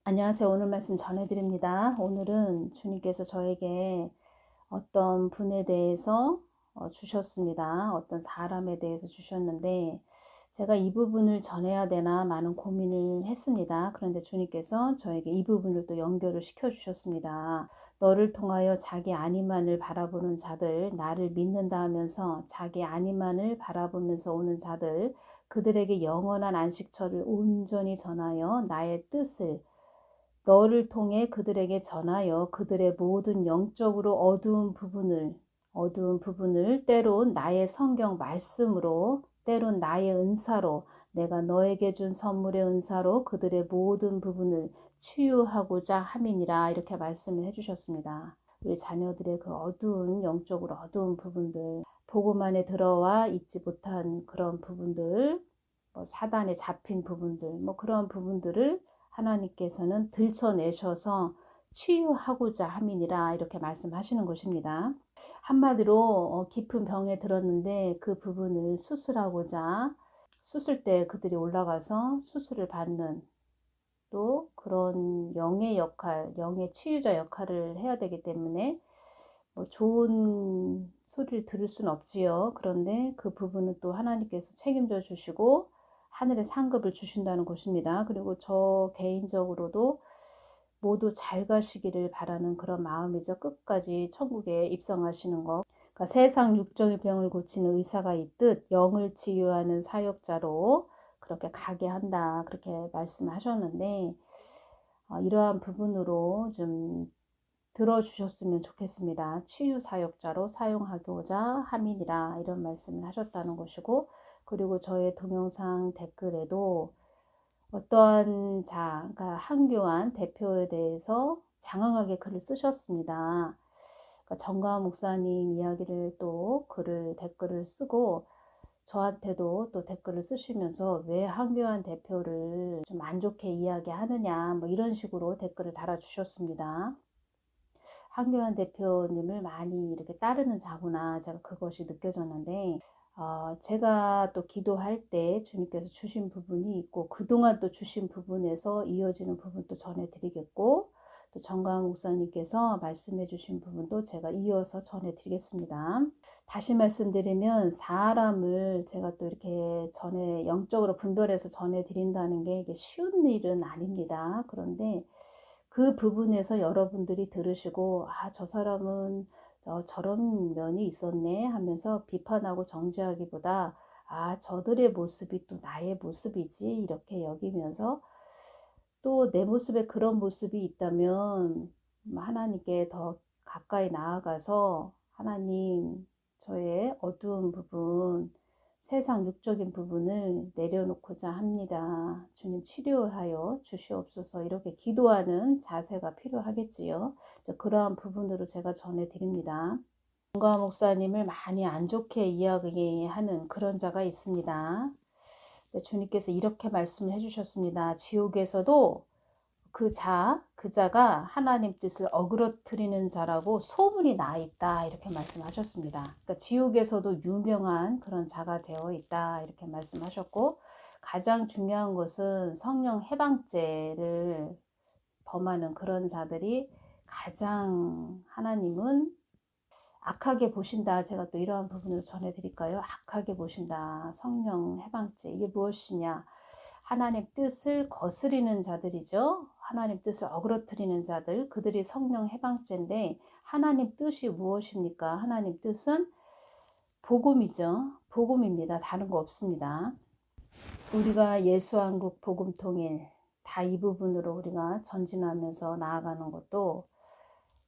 안녕하세요. 오늘 말씀 전해드립니다. 오늘은 주님께서 저에게 어떤 분에 대해서 주셨습니다. 어떤 사람에 대해서 주셨는데 제가 이 부분을 전해야 되나 많은 고민을 했습니다. 그런데 주님께서 저에게 이 부분을 또 연결을 시켜 주셨습니다. 너를 통하여 자기 안위만을 바라보는 자들, 나를 믿는다 하면서 자기 안위만을 바라보면서 오는 자들, 그들에게 영원한 안식처를 온전히 전하여 나의 뜻을 너를 통해 그들에게 전하여 그들의 모든 영적으로 어두운 부분을 때론 나의 성경 말씀으로, 때론 나의 은사로, 내가 너에게 준 선물의 은사로 그들의 모든 부분을 치유하고자 함이니라, 이렇게 말씀을 해주셨습니다. 우리 자녀들의 그 어두운, 영적으로 어두운 부분들, 복음 안에 들어와 있지 못한 그런 부분들, 사단에 잡힌 부분들, 그런 부분들을 하나님께서는 들춰내셔서 치유하고자 함이니라, 이렇게 말씀하시는 것입니다. 한마디로 깊은 병에 들었는데 그 부분을 수술하고자, 수술 때 그들이 올라가서 수술을 받는, 또 그런 영의 역할, 영의 치유자 역할을 해야 되기 때문에 좋은 소리를 들을 수는 없지요. 그런데 그 부분은 또 하나님께서 책임져 주시고 하늘의 상급을 주신다는 것입니다. 그리고 저 개인적으로도 모두 잘 가시기를 바라는 그런 마음이죠. 끝까지 천국에 입성하시는 것. 그러니까 세상 육정의 병을 고치는 의사가 있듯 영을 치유하는 사역자로 그렇게 가게 한다, 그렇게 말씀하셨는데 이러한 부분으로 좀 들어주셨으면 좋겠습니다. 치유 사역자로 사용하고자 함이니라, 이런 말씀을 하셨다는 것이고, 그리고 저의 동영상 댓글에도 어떠한 그러니까 한교안 대표에 대해서 장황하게 글을 쓰셨습니다. 그러니까 정가은 목사님 이야기를 또 댓글을 쓰고, 저한테도 또 댓글을 쓰시면서 왜 한교안 대표를 좀 안 좋게 이야기하느냐, 이런 식으로 댓글을 달아주셨습니다. 한교안 대표님을 많이 이렇게 따르는 자구나, 제가 그것이 느껴졌는데, 제가 또 기도할 때 주님께서 주신 부분이 있고, 그동안 또 주신 부분에서 이어지는 부분도 전해드리겠고, 또 정강 목사님께서 말씀해 주신 부분도 제가 이어서 전해드리겠습니다. 다시 말씀드리면 사람을 제가 또 이렇게 영적으로 분별해서 전해드린다는 게 이게 쉬운 일은 아닙니다. 그런데 그 부분에서 여러분들이 들으시고 저 사람은 저런 면이 있었네 하면서 비판하고 정죄하기보다 저들의 모습이 또 나의 모습이지, 이렇게 여기면서 또 내 모습에 그런 모습이 있다면 하나님께 더 가까이 나아가서, 하나님, 저의 어두운 부분, 세상 육적인 부분을 내려놓고자 합니다. 주님 치료하여 주시옵소서, 이렇게 기도하는 자세가 필요하겠지요. 그러한 부분으로 제가 전해드립니다. 정가 목사님을 많이 안 좋게 이야기하는 그런 자가 있습니다. 주님께서 이렇게 말씀을 해주셨습니다. 지옥에서도 그 자가 하나님 뜻을 어그러뜨리는 자라고 소문이 나 있다, 이렇게 말씀하셨습니다. 그러니까 지옥에서도 유명한 그런 자가 되어 있다, 이렇게 말씀하셨고, 가장 중요한 것은 성령 해방죄를 범하는 그런 자들이 가장 하나님은 악하게 보신다. 제가 또 이러한 부분을 전해드릴까요? 악하게 보신다. 성령 해방죄, 이게 무엇이냐? 하나님 뜻을 거스리는 자들이죠. 하나님 뜻을 어그러뜨리는 자들, 그들이 성령 해방죄인데, 하나님 뜻이 무엇입니까? 하나님 뜻은 복음이죠. 복음입니다. 다른 거 없습니다. 우리가 예수한국 복음통일, 다 이 부분으로 우리가 전진하면서 나아가는 것도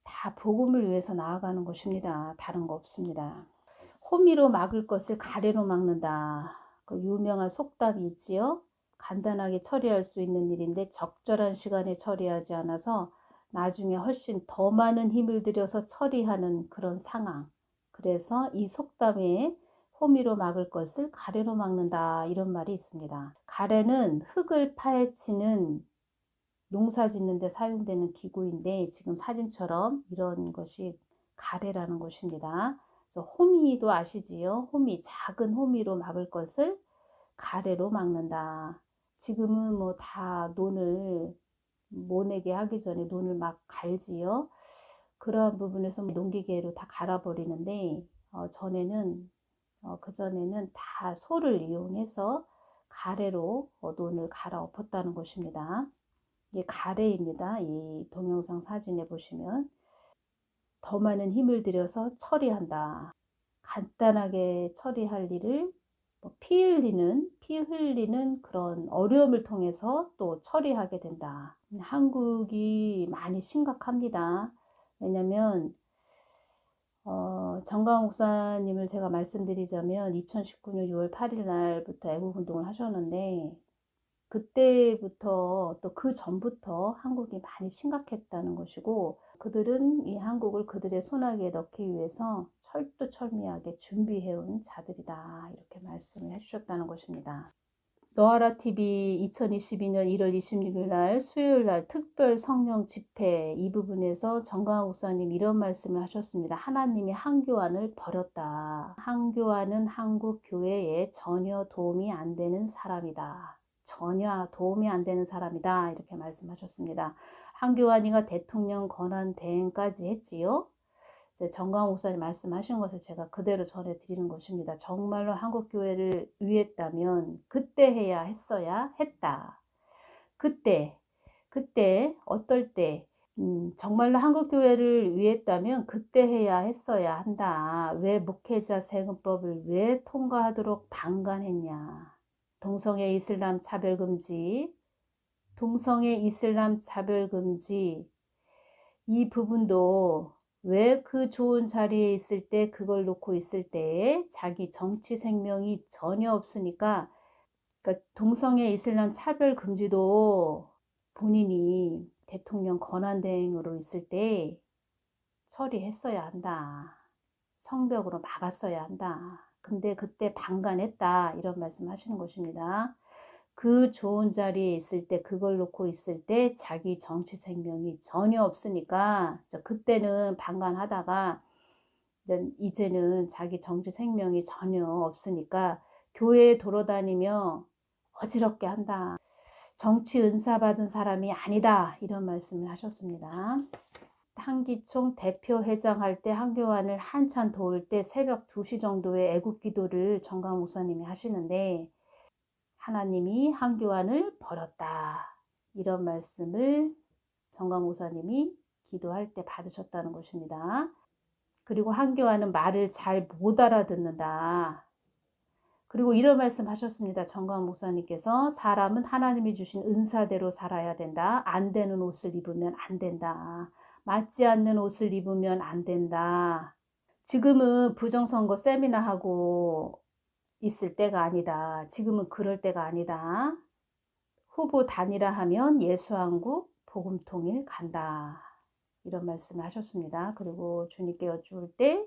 다 복음을 위해서 나아가는 것입니다. 다른 거 없습니다. 호미로 막을 것을 가래로 막는다, 그 유명한 속담이 있지요. 간단하게 처리할 수 있는 일인데 적절한 시간에 처리하지 않아서 나중에 훨씬 더 많은 힘을 들여서 처리하는 그런 상황. 그래서 이 속담에 호미로 막을 것을 가래로 막는다, 이런 말이 있습니다. 가래는 흙을 파헤치는, 농사 짓는 데 사용되는 기구인데, 지금 사진처럼 이런 것이 가래라는 것입니다. 그래서 호미도 아시지요? 호미, 작은 호미로 막을 것을 가래로 막는다. 지금은 다 논을 모내게 하기 전에 논을 막 갈지요. 그러한 부분에서 농기계로 다 갈아버리는데 전에는 그전에는 다 소를 이용해서 가래로 논을 갈아 엎었다는 것입니다. 이게 가래입니다. 이 동영상 사진에 보시면 더 많은 힘을 들여서 처리한다. 간단하게 처리할 일을 피 흘리는 그런 어려움을 통해서 또 처리하게 된다. 한국이 많이 심각합니다. 왜냐면 정강 목사님을 제가 말씀드리자면 2019년 6월 8일 날부터 애국운동을 하셨는데 그때부터 또 그 전부터 한국이 많이 심각했다는 것이고 그들은 이 한국을 그들의 손아귀에 넣기 위해서 철두철미하게 준비해온 자들이다. 이렇게 말씀을 해주셨다는 것입니다. 너아라 TV 2022년 1월 26일 날 수요일 날 특별 성령 집회 이 부분에서 정강호 목사님 이런 말씀을 하셨습니다. 하나님이 한교안을 버렸다. 한교안은 한국 교회에 전혀 도움이 안 되는 사람이다. 전혀 도움이 안 되는 사람이다. 이렇게 말씀하셨습니다. 한교안이가 대통령 권한 대행까지 했지요. 정광 목사님 말씀하신 것을 제가 그대로 전해드리는 것입니다. 정말로 한국교회를 위했다면 그때 해야 했어야 했다. 그때 어떨 때 정말로 한국교회를 위했다면 그때 해야 했어야 한다. 왜 목회자 세금법을 왜 통과하도록 방관했냐. 동성애 이슬람 차별금지 이 부분도 왜 그 좋은 자리에 있을 때 그걸 놓고 있을 때에 자기 정치 생명이 전혀 없으니까 그러니까 동성애 이슬람 차별 금지도 본인이 대통령 권한대행으로 있을 때 처리했어야 한다. 성벽으로 막았어야 한다. 근데 그때 방관했다. 이런 말씀 하시는 것입니다. 그 좋은 자리에 있을 때 그걸 놓고 있을 때 자기 정치 생명이 전혀 없으니까 그때는 방관하다가 이제는 자기 정치 생명이 전혀 없으니까 교회에 돌아다니며 어지럽게 한다. 정치 은사 받은 사람이 아니다. 이런 말씀을 하셨습니다. 한기총 대표회장 할 때 한교안을 한참 도울 때 새벽 2시 정도에 애국기도를 정강 목사님이 하시는데 하나님이 한교안을 버렸다. 이런 말씀을 정강 목사님이 기도할 때 받으셨다는 것입니다. 그리고 한교안은 말을 잘 못 알아듣는다. 그리고 이런 말씀 하셨습니다. 정강 목사님께서 사람은 하나님이 주신 은사대로 살아야 된다. 안 되는 옷을 입으면 안 된다. 맞지 않는 옷을 입으면 안 된다. 지금은 부정선거 세미나 하고 있을 때가 아니다. 지금은 그럴 때가 아니다. 후보 단일화 하면 예수한국 복음통일 간다. 이런 말씀을 하셨습니다. 그리고 주님께 여쭈을 때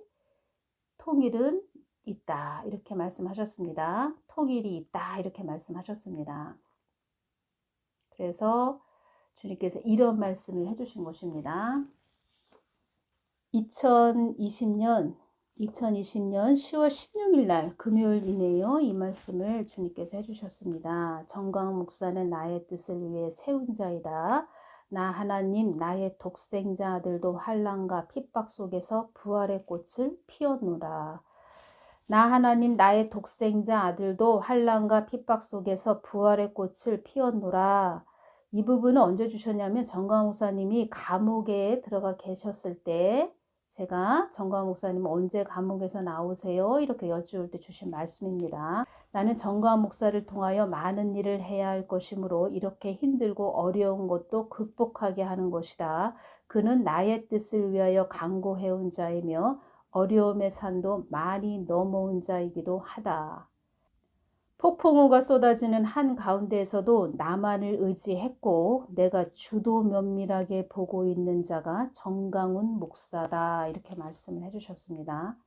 통일은 있다. 이렇게 말씀하셨습니다. 통일이 있다. 이렇게 말씀하셨습니다. 그래서 주님께서 이런 말씀을 해주신 것입니다. 2020년 10월 16일 날 금요일이네요. 이 말씀을 주님께서 해주셨습니다. 정광 목사는 나의 뜻을 위해 세운 자이다. 나 하나님 나의 독생자 아들도 환난과 핍박 속에서 부활의 꽃을 피웠노라. 나 하나님 나의 독생자 아들도 환난과 핍박 속에서 부활의 꽃을 피웠노라. 이 부분은 언제 주셨냐면 정광 목사님이 감옥에 들어가 계셨을 때 제가 정광 목사님 언제 감옥에서 나오세요? 이렇게 여쭈을 때 주신 말씀입니다. 나는 정광 목사를 통하여 많은 일을 해야 할 것이므로 이렇게 힘들고 어려운 것도 극복하게 하는 것이다. 그는 나의 뜻을 위하여 간구해온 자이며 어려움의 산도 많이 넘어온 자이기도 하다. 폭풍우가 쏟아지는 한가운데에서도 나만을 의지했고 내가 주도 면밀하게 보고 있는 자가 정강훈 목사다. 이렇게 말씀을 해주셨습니다.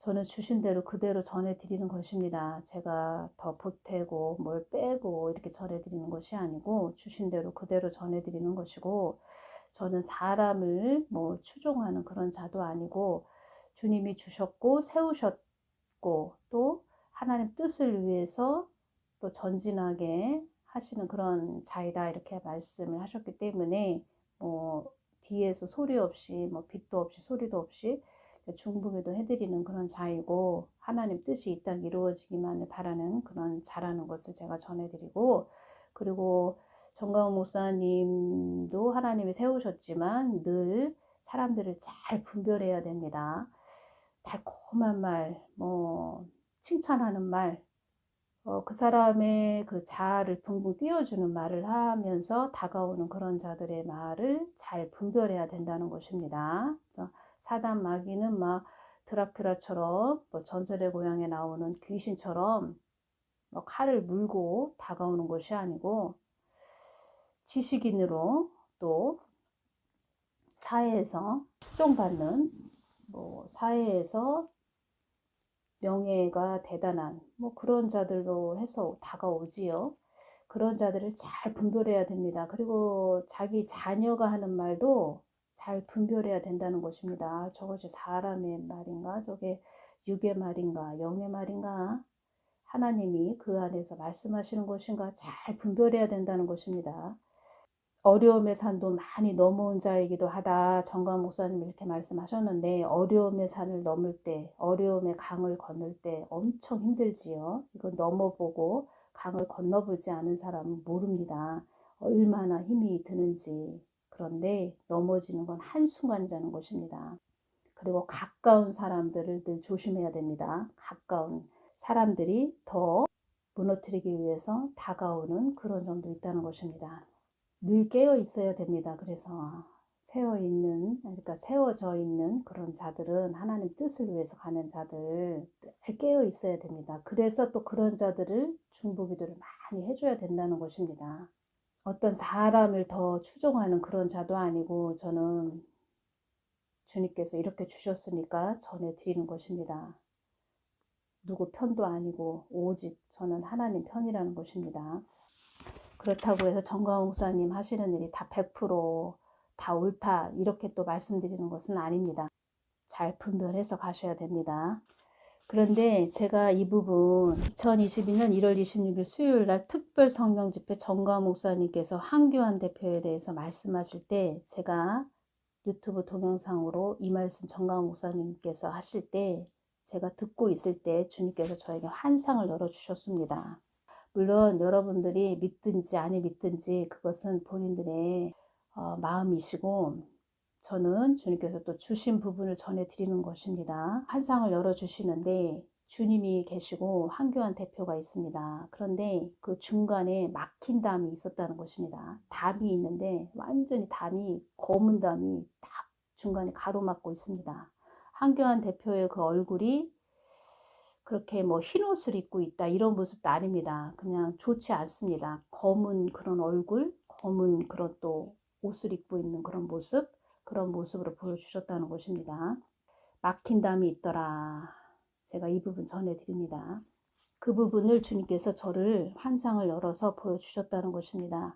저는 주신 대로 그대로 전해드리는 것입니다. 제가 더 보태고 뭘 빼고 이렇게 전해드리는 것이 아니고 주신 대로 그대로 전해드리는 것이고 저는 사람을 추종하는 그런 자도 아니고 주님이 주셨고 세우셨고 또 하나님 뜻을 위해서 또 전진하게 하시는 그런 자이다 이렇게 말씀을 하셨기 때문에 뭐 뒤에서 소리 없이 뭐 빛도 없이 소리도 없이 중보기도 해드리는 그런 자이고 하나님 뜻이 이 땅 이루어지기만을 바라는 그런 자라는 것을 제가 전해드리고, 그리고 정가훈 목사님도 하나님이 세우셨지만 늘 사람들을 잘 분별해야 됩니다. 달콤한 말, 뭐 칭찬하는 말, 그 사람의 그 자아를 붕붕 띄워주는 말을 하면서 다가오는 그런 자들의 말을 잘 분별해야 된다는 것입니다. 그래서 사단 마귀는 막 드라큘라처럼 뭐 전설의 고향에 나오는 귀신처럼 뭐 칼을 물고 다가오는 것이 아니고, 지식인으로 또 사회에서 추종받는, 뭐 사회에서 명예가 대단한 뭐 그런 자들로 해서 다가오지요. 그런 자들을 잘 분별해야 됩니다. 그리고 자기 자녀가 하는 말도 잘 분별해야 된다는 것입니다. 저것이 사람의 말인가, 저게 육의 말인가, 영의 말인가, 하나님이 그 안에서 말씀하시는 것인가 잘 분별해야 된다는 것입니다. 어려움의 산도 많이 넘어온 자이기도 하다. 정강 목사님 이렇게 말씀하셨는데, 어려움의 산을 넘을 때, 어려움의 강을 건널 때 엄청 힘들지요. 이거 넘어보고 강을 건너보지 않은 사람은 모릅니다. 얼마나 힘이 드는지. 그런데 넘어지는 건 한순간이라는 것입니다. 그리고 가까운 사람들을 늘 조심해야 됩니다. 가까운 사람들이 더 무너뜨리기 위해서 다가오는 그런 점도 있다는 것입니다. 늘 깨어 있어야 됩니다. 그래서 그러니까 세워져 있는 그런 자들은 하나님 뜻을 위해서 가는 자들 늘 깨어 있어야 됩니다. 그래서 또 그런 자들을 중보기도를 많이 해줘야 된다는 것입니다. 어떤 사람을 더 추종하는 그런 자도 아니고, 저는 주님께서 이렇게 주셨으니까 전해드리는 것입니다. 누구 편도 아니고 오직 저는 하나님 편이라는 것입니다. 그렇다고 해서 정광훈 목사님 하시는 일이 다 100%다 옳다 이렇게 또 말씀드리는 것은 아닙니다. 잘 분별해서 가셔야 됩니다. 그런데 제가 이 부분 2022년 1월 26일 수요일 날 특별 성령 집회 정광훈 목사님께서 한교안 대표에 대해서 말씀하실 때, 제가 유튜브 동영상으로 이 말씀 정광훈 목사님께서 하실 때 제가 듣고 있을 때 주님께서 저에게 환상을 열어주셨습니다. 물론 여러분들이 믿든지 아니 믿든지 그것은 본인들의 마음이시고, 저는 주님께서 또 주신 부분을 전해드리는 것입니다. 환상을 열어주시는데 주님이 계시고 한교안 대표가 있습니다. 그런데 그 중간에 막힌 담이 있었다는 것입니다. 담이 있는데 완전히 담이, 검은 담이 딱 중간에 가로막고 있습니다. 한교안 대표의 그 얼굴이 그렇게 뭐 흰 옷을 입고 있다 이런 모습도 아닙니다. 그냥 좋지 않습니다. 검은 그런 얼굴, 검은 그런 또 옷을 입고 있는 그런 모습, 그런 모습으로 보여주셨다는 것입니다. 막힌 담이 있더라. 제가 이 부분 전해드립니다. 그 부분을 주님께서 저를 환상을 열어서 보여주셨다는 것입니다.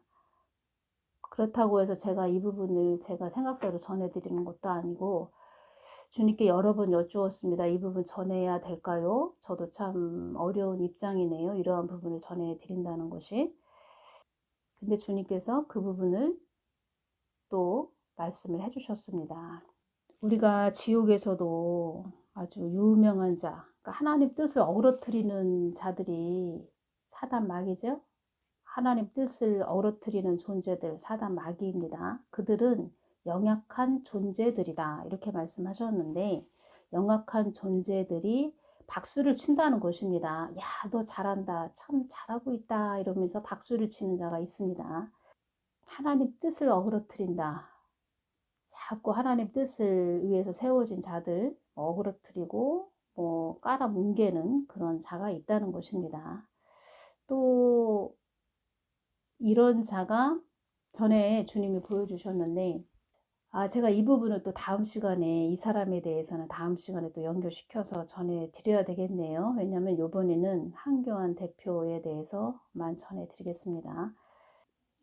그렇다고 해서 제가 이 부분을 제가 생각대로 전해드리는 것도 아니고, 주님께 여러 번 여쭈었습니다. 이 부분 전해야 될까요? 저도 참 어려운 입장이네요. 이러한 부분을 전해드린다는 것이. 근데 주님께서 그 부분을 또 말씀을 해주셨습니다. 우리가 지옥에서도 아주 유명한 자, 그러니까 하나님 뜻을 어그러뜨리는 자들이 사단 마귀죠. 하나님 뜻을 어그러뜨리는 존재들, 사단 마귀입니다. 그들은 영약한 존재들이다 이렇게 말씀하셨는데, 영악한 존재들이 박수를 친다는 것입니다. 야, 너 잘한다, 참 잘하고 있다 이러면서 박수를 치는 자가 있습니다. 하나님 뜻을 어그러뜨린다, 자꾸 하나님 뜻을 위해서 세워진 자들 어그러뜨리고 뭐 깔아뭉개는 그런 자가 있다는 것입니다. 또 이런 자가 전에 주님이 보여주셨는데, 제가 이 부분을 또 다음 시간에, 이 사람에 대해서는 다음 시간에 또 연결시켜서 전해드려야 되겠네요. 왜냐하면 이번에는 한교안 대표에 대해서만 전해드리겠습니다.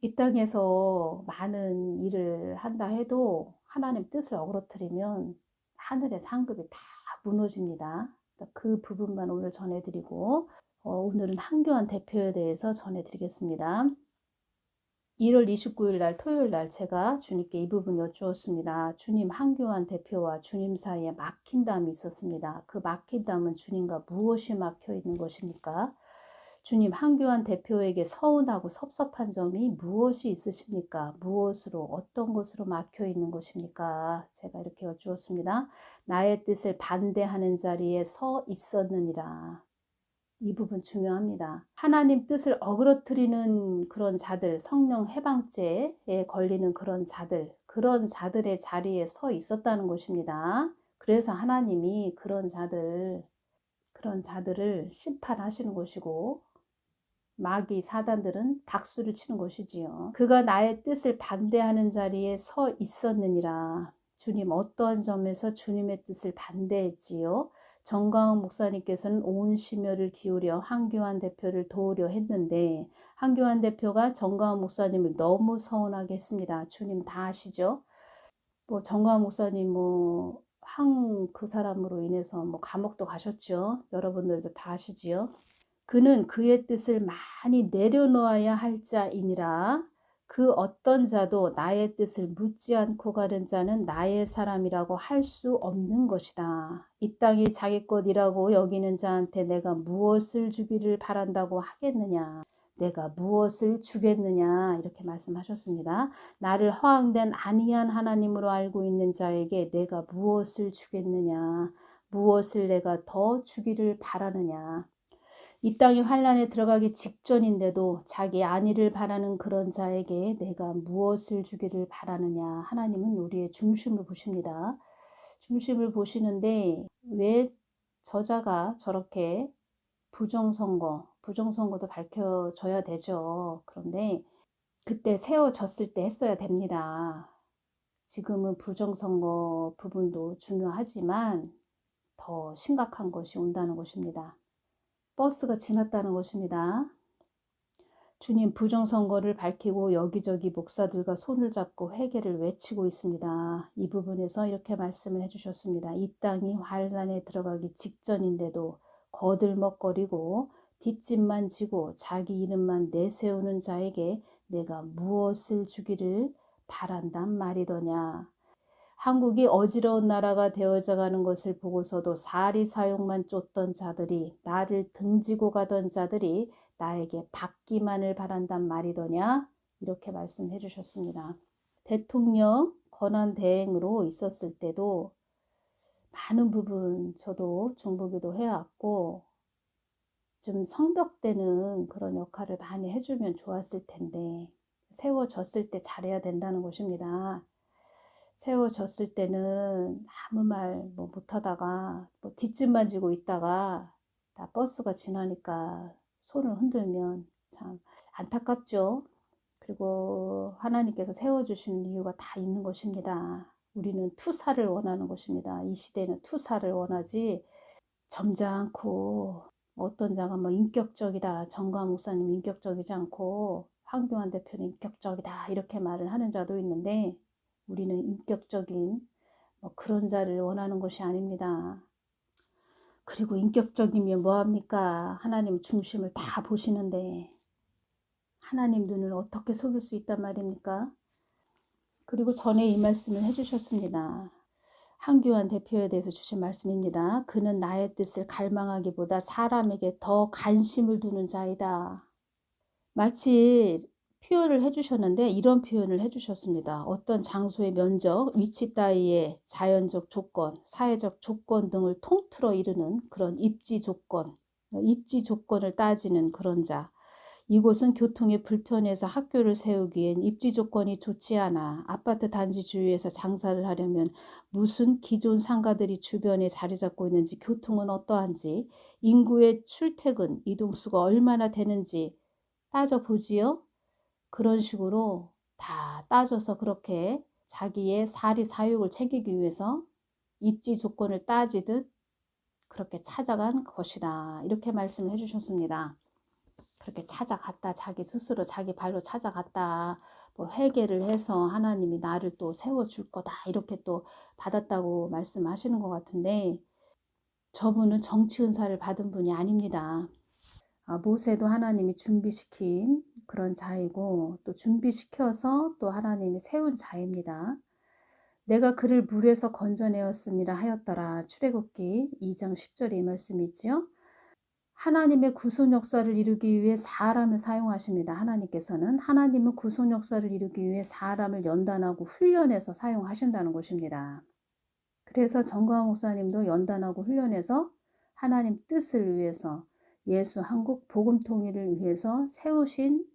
이 땅에서 많은 일을 한다 해도 하나님 뜻을 어그러뜨리면 하늘의 상급이 다 무너집니다. 그 부분만 오늘 전해드리고, 오늘은 한교안 대표에 대해서 전해드리겠습니다. 1월 29일 날 토요일 날 제가 주님께 이 부분 여쭈었습니다. 주님, 한교안 대표와 주님 사이에 막힌 담이 있었습니다. 그 막힌 담은 주님과 무엇이 막혀 있는 것입니까? 주님, 한교안 대표에게 서운하고 섭섭한 점이 무엇이 있으십니까? 무엇으로, 어떤 것으로 막혀 있는 것입니까? 제가 이렇게 여쭈었습니다. 나의 뜻을 반대하는 자리에 서 있었느니라. 이 부분 중요합니다. 하나님 뜻을 어그러뜨리는 그런 자들, 성령 해방죄에 걸리는 그런 자들의 자리에 서 있었다는 것입니다. 그래서 하나님이 그런 자들을 심판하시는 것이고, 마귀 사단들은 박수를 치는 것이지요. 그가 나의 뜻을 반대하는 자리에 서 있었느니라. 주님, 어떠한 점에서 주님의 뜻을 반대했지요? 정광훈 목사님께서는 온 심혈을 기울여 한교안 대표를 도우려 했는데, 한교안 대표가 정광훈 목사님을 너무 서운하게 했습니다. 주님 다 아시죠? 정광훈 목사님 그 사람으로 인해서 감옥도 가셨죠. 여러분들도 다 아시지요. 그는 그의 뜻을 많이 내려놓아야 할 자이니라. 그 어떤 자도 나의 뜻을 묻지 않고 가는 자는 나의 사람이라고 할 수 없는 것이다. 이 땅이 자기 것이라고 여기는 자한테 내가 무엇을 주기를 바란다고 하겠느냐. 내가 무엇을 주겠느냐 이렇게 말씀하셨습니다. 나를 허황된 아니한 하나님으로 알고 있는 자에게 내가 무엇을 주겠느냐. 무엇을 내가 더 주기를 바라느냐. 이 땅이 환란에 들어가기 직전인데도 자기 안위를 바라는 그런 자에게 내가 무엇을 주기를 바라느냐. 하나님은 우리의 중심을 보십니다. 중심을 보시는데 왜 저자가 저렇게 부정선거도 밝혀져야 되죠. 그런데 그때 세워졌을 때 했어야 됩니다. 지금은 부정선거 부분도 중요하지만 더 심각한 것이 온다는 것입니다. 버스가 지났다는 것입니다. 주님, 부정선거를 밝히고 여기저기 목사들과 손을 잡고 회개를 외치고 있습니다. 이 부분에서 이렇게 말씀을 해주셨습니다. 이 땅이 환란에 들어가기 직전인데도 거들먹거리고 뒷짐만 지고 자기 이름만 내세우는 자에게 내가 무엇을 주기를 바란단 말이더냐. 한국이 어지러운 나라가 되어져 가는 것을 보고서도 사리 사욕만 쫓던 자들이, 나를 등지고 가던 자들이 나에게 받기만을 바란단 말이더냐. 이렇게 말씀해 주셨습니다. 대통령 권한대행으로 있었을 때도 많은 부분 저도 중보기도 해왔고 좀 성벽되는 그런 역할을 많이 해주면 좋았을 텐데 세워졌을 때 잘해야 된다는 것입니다. 세워졌을 때는 아무 말 못하다가 뒷짐만 지고 있다가 다 버스가 지나니까 손을 흔들면 참 안타깝죠. 그리고 하나님께서 세워주시는 이유가 다 있는 것입니다. 우리는 투사를 원하는 것입니다. 이 시대는 투사를 원하지 점잖고 어떤 자가 인격적이다. 정광 목사님 인격적이지 않고 황교안 대표는 인격적이다. 이렇게 말을 하는 자도 있는데 우리는 인격적인 그런 자를 원하는 것이 아닙니다. 그리고 인격적이면 뭐합니까? 하나님 중심을 다 보시는데 하나님 눈을 어떻게 속일 수 있단 말입니까? 그리고 전에 이 말씀을 해주셨습니다. 한교안 대표에 대해서 주신 말씀입니다. 그는 나의 뜻을 갈망하기보다 사람에게 더 관심을 두는 자이다. 마치 표현을 해주셨는데 이런 표현을 해주셨습니다. 어떤 장소의 면적, 위치 따위의 자연적 조건, 사회적 조건 등을 통틀어 이르는 그런 입지 조건을 따지는 그런 자. 이곳은 교통이 불편해서 학교를 세우기엔 입지 조건이 좋지 않아. 아파트 단지 주위에서 장사를 하려면 무슨 기존 상가들이 주변에 자리 잡고 있는지, 교통은 어떠한지, 인구의 출퇴근, 이동수가 얼마나 되는지 따져보지요. 그런 식으로 다 따져서 그렇게 자기의 사리 사욕을 챙기기 위해서 입지 조건을 따지듯 그렇게 찾아간 것이다. 이렇게 말씀을 해주셨습니다. 그렇게 찾아갔다. 자기 스스로 자기 발로 찾아갔다. 회개를 해서 하나님이 나를 또 세워줄 거다. 이렇게 또 받았다고 말씀하시는 것 같은데 저분은 정치 은사를 받은 분이 아닙니다. 모세도 하나님이 준비시킨 그런 자이고 또 준비시켜서 또 하나님이 세운 자입니다. 내가 그를 물에서 건져내었음이라 하였더라. 출애굽기 2장 10절에 이 말씀이 있지요. 하나님의 구속 역사를 이루기 위해 사람을 사용하십니다. 하나님은 구속 역사를 이루기 위해 사람을 연단하고 훈련해서 사용하신다는 것입니다. 그래서 정광 목사님도 연단하고 훈련해서 하나님 뜻을 위해서 예수 한국 복음 통일을 위해서 세우신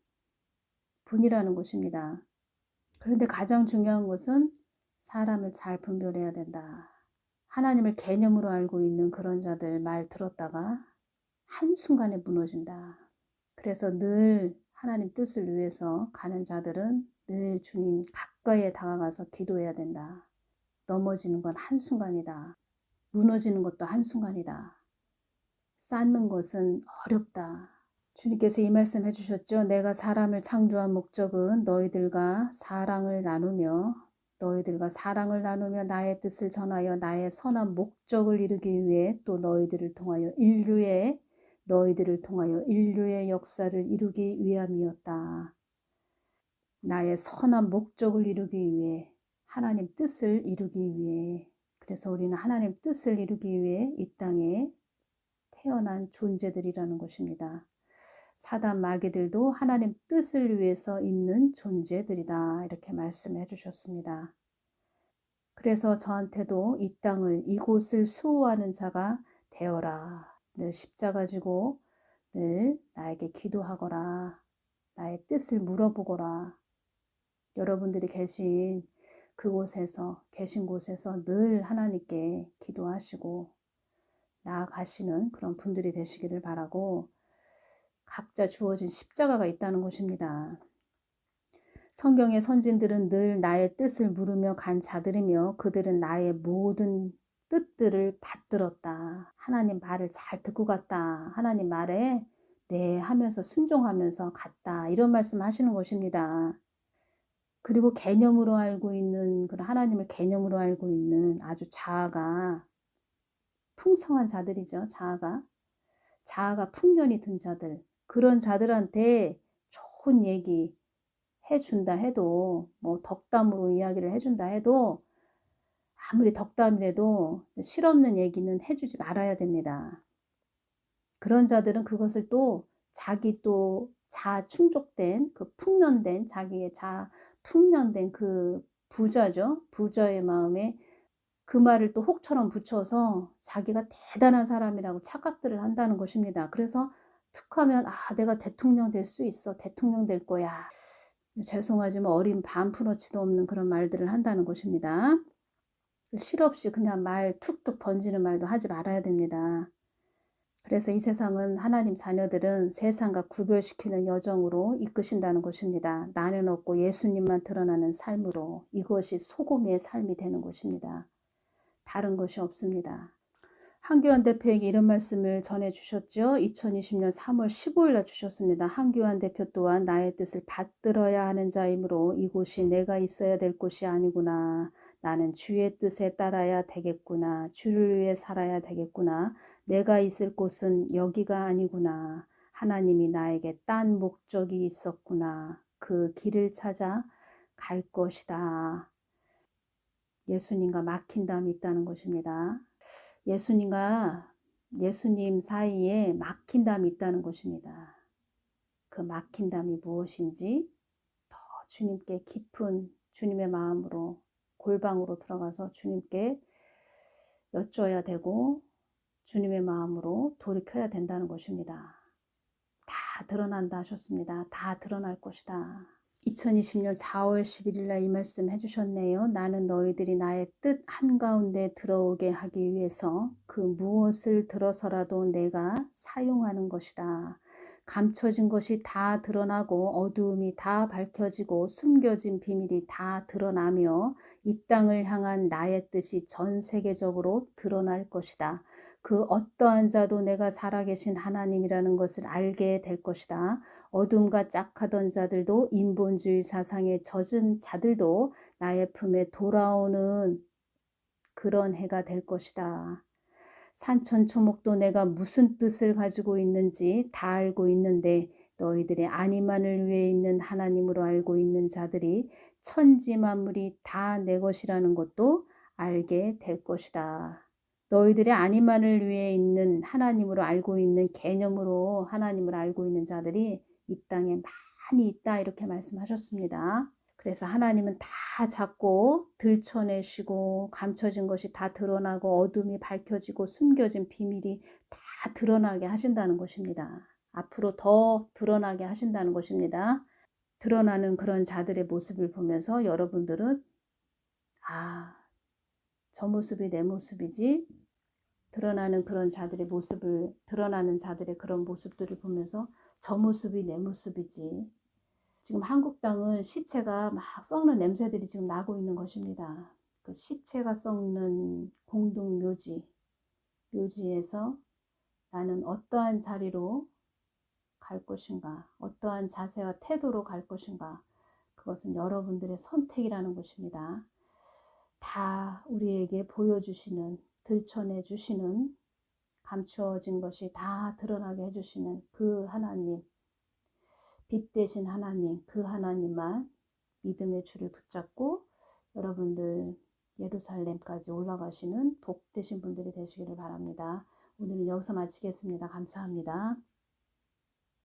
분이라는 것입니다. 그런데 가장 중요한 것은 사람을 잘 분별해야 된다. 하나님을 개념으로 알고 있는 그런 자들 말 들었다가 한순간에 무너진다. 그래서 늘 하나님 뜻을 위해서 가는 자들은 늘 주님 가까이에 다가가서 기도해야 된다. 넘어지는 건 한순간이다. 무너지는 것도 한순간이다. 쌓는 것은 어렵다. 주님께서 이 말씀 해주셨죠. 내가 사람을 창조한 목적은 너희들과 사랑을 나누며 나의 뜻을 전하여 나의 선한 목적을 이루기 위해 또 너희들을 통하여 인류의 역사를 이루기 위함이었다. 나의 선한 목적을 이루기 위해, 하나님 뜻을 이루기 위해. 그래서 우리는 하나님 뜻을 이루기 위해 이 땅에 태어난 존재들이라는 것입니다. 사단 마귀들도 하나님 뜻을 위해서 있는 존재들이다. 이렇게 말씀해 주셨습니다. 그래서 저한테도 이 땅을, 이곳을 수호하는 자가 되어라. 늘 십자가 지고 늘 나에게 기도하거라. 나의 뜻을 물어보거라. 여러분들이 계신 곳에서 늘 하나님께 기도하시고 나아가시는 그런 분들이 되시기를 바라고, 각자 주어진 십자가가 있다는 것입니다. 성경의 선진들은 늘 나의 뜻을 물으며 간 자들이며 그들은 나의 모든 뜻들을 받들었다. 하나님 말을 잘 듣고 갔다. 하나님 말에 네 하면서 순종하면서 갔다. 이런 말씀 하시는 것입니다. 그리고 개념으로 알고 있는, 그런 하나님을 개념으로 알고 있는 아주 자아가 풍성한 자들이죠. 자아가 풍년이 든 자들, 그런 자들한테 좋은 얘기 해준다 해도, 뭐 덕담으로 이야기를 해준다 해도, 아무리 덕담이라도 실없는 얘기는 해주지 말아야 됩니다. 그런 자들은 그것을 또 자기 또 충족된 그 풍년된, 자기의 풍년된 그 부자죠. 부자의 마음에 그 말을 또 혹처럼 붙여서 자기가 대단한 사람이라고 착각들을 한다는 것입니다. 그래서 툭 하면 내가 대통령 될 수 있어. 대통령 될 거야. 죄송하지만 어린 반푼어치도 없는 그런 말들을 한다는 것입니다. 실없이 그냥 말 툭툭 던지는 말도 하지 말아야 됩니다. 그래서 이 세상은, 하나님 자녀들은 세상과 구별시키는 여정으로 이끄신다는 것입니다. 나는 없고 예수님만 드러나는 삶으로, 이것이 소금의 삶이 되는 것입니다. 다른 것이 없습니다. 한교안 대표에게 이런 말씀을 전해주셨죠. 2020년 3월 15일날 주셨습니다. 한교안 대표 또한 나의 뜻을 받들어야 하는 자이므로 이곳이 내가 있어야 될 곳이 아니구나. 나는 주의 뜻에 따라야 되겠구나. 주를 위해 살아야 되겠구나. 내가 있을 곳은 여기가 아니구나. 하나님이 나에게 딴 목적이 있었구나. 그 길을 찾아 갈 것이다. 예수님과 막힌담이 있다는 것입니다. 예수님 사이에 막힌담이 있다는 것입니다. 그 막힌담이 무엇인지 더 주님께 깊은 주님의 마음으로, 골방으로 들어가서 주님께 여쭤야 되고 주님의 마음으로 돌이켜야 된다는 것입니다. 다 드러난다 하셨습니다. 다 드러날 것이다. 2020년 4월 11일 날 이 말씀 해주셨네요. 나는 너희들이 나의 뜻 한가운데 들어오게 하기 위해서 그 무엇을 들어서라도 내가 사용하는 것이다. 감춰진 것이 다 드러나고 어두움이 다 밝혀지고 숨겨진 비밀이 다 드러나며 이 땅을 향한 나의 뜻이 전 세계적으로 드러날 것이다. 그 어떠한 자도 내가 살아계신 하나님이라는 것을 알게 될 것이다. 어둠과 짝하던 자들도, 인본주의 사상에 젖은 자들도 나의 품에 돌아오는 그런 해가 될 것이다. 산천초목도 내가 무슨 뜻을 가지고 있는지 다 알고 있는데 너희들의 안위만을 위해 있는 하나님으로 알고 있는 자들이 천지 만물이 다 내 것이라는 것도 알게 될 것이다. 너희들의 안위만을 위해 있는 하나님으로 알고 있는 개념으로 하나님을 알고 있는 자들이 이 땅에 많이 있다 이렇게 말씀하셨습니다. 그래서 하나님은 다 잡고 들춰내시고 감춰진 것이 다 드러나고 어둠이 밝혀지고 숨겨진 비밀이 다 드러나게 하신다는 것입니다. 앞으로 더 드러나게 하신다는 것입니다. 드러나는 그런 자들의 모습을 보면서 여러분들은 아, 저 모습이 내 모습이지. 드러나는 그런 자들의 모습을 드러나는 자들의 그런 모습들을 보면서 저 모습이 내 모습이지. 지금 한국 땅은 시체가 막 썩는 냄새들이 지금 나고 있는 것입니다. 그 시체가 썩는 공동묘지, 묘지에서 나는 어떠한 자리로 갈 것인가, 어떠한 자세와 태도로 갈 것인가, 그것은 여러분들의 선택이라는 것입니다. 다 우리에게 보여주시는, 들춰내주시는, 감추어진 것이 다 드러나게 해주시는 그 하나님, 빛 대신 하나님, 그 하나님만 믿음의 줄을 붙잡고 여러분들 예루살렘까지 올라가시는 복 되신 분들이 되시기를 바랍니다. 오늘은 여기서 마치겠습니다. 감사합니다.